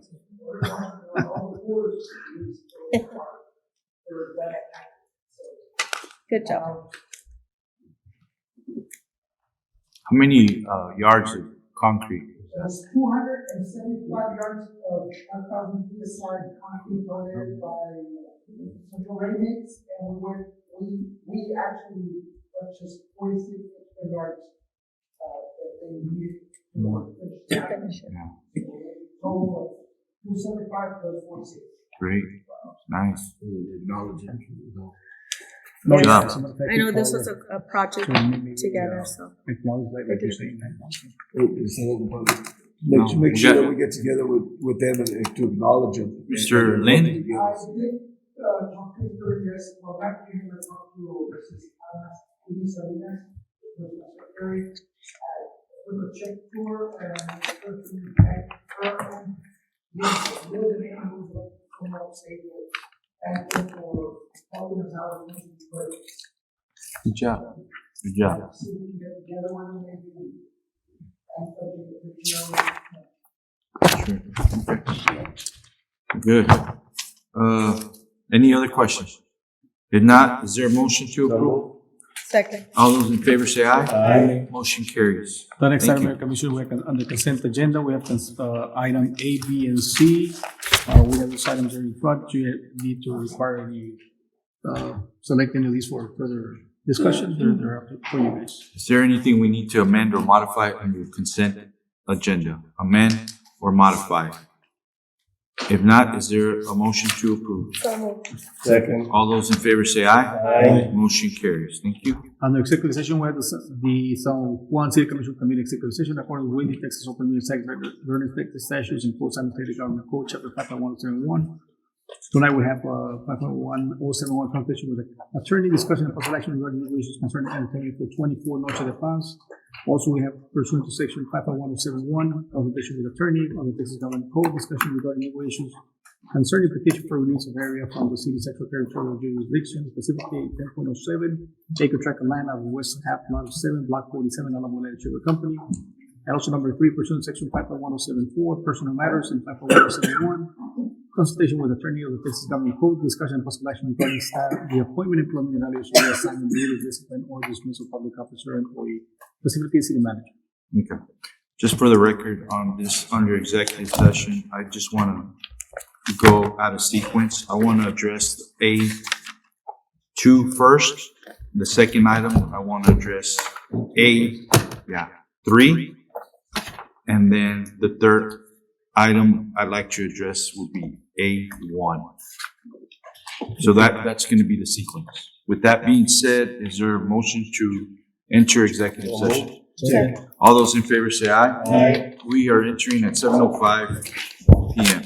Good job. How many yards of concrete? That's 275 yards of 1,000 PSI concrete donated by Central Railways, and we actually purchased 46 extra yards that they needed. More. Finish it. Total of 275 plus 46. Great. Nice. Yes. job. I know this was a project together, so. Make sure that we get together with them and to acknowledge them. Mr. Lin? I did talk to her, yes, well, back to him, I talked to Salinas, secretary, with a check tour, and her yes, really, I was come out say and for helping us out. Good job. Good job. Good. Any other questions? If not, is there a motion to approve? Second. All those in favor say aye. Aye. Motion carries. The next Thank item, you. Mayor Commissioner, we have on the consent agenda, we have item A, B, and C. We have these items are in front. Do you need to require any, select any of these for further discussion? They're up for you guys. Is there anything we need to amend or modify under the consent agenda? Amend or modify? If not, is there a motion to approve? So moved. Second. All those in favor say aye. Aye. Motion carries. Thank you. Under executive session, we have the San Juan City Commission Committee executive session according to Windy, Texas Open Meetings Act, Vernon, Texas statutes, and Code Sanitary Government Code, Chapter 5.171. Tonight we have 5.1071 consultation with the attorney, discussion and possible action regarding legal issues concerning entertainment for 24 Noche de Paz. Also, we have pursuant to section 5.1071, consultation with attorney on the Texas Government Code, discussion regarding legal issues concerning petition for release of area from the city's extraterritorial jurisdiction, specifically 10.07 acre tract of land of west half lot 7, block 47, Alamo Land Sugar Company. And also number 3, pursuant to section 5.1074, personal matters, and 5.1071, consultation with attorney of the Texas Government Code, discussion and possible action regarding staff, the appointment, employment, evaluation, reassignment, duty, discipline, or dismissal of public officer, employee, specifically city manager. Okay. Just for the record, on this, under executive session, I just want to go out of sequence. I want to address A2 first. The second item, I want to address A3. And then the third item I'd like to address would be A1. So that's going to be the sequence. With that being said, is there a motion to enter executive session? Second. All those in favor say aye. Aye. We are entering at 7:05 PM.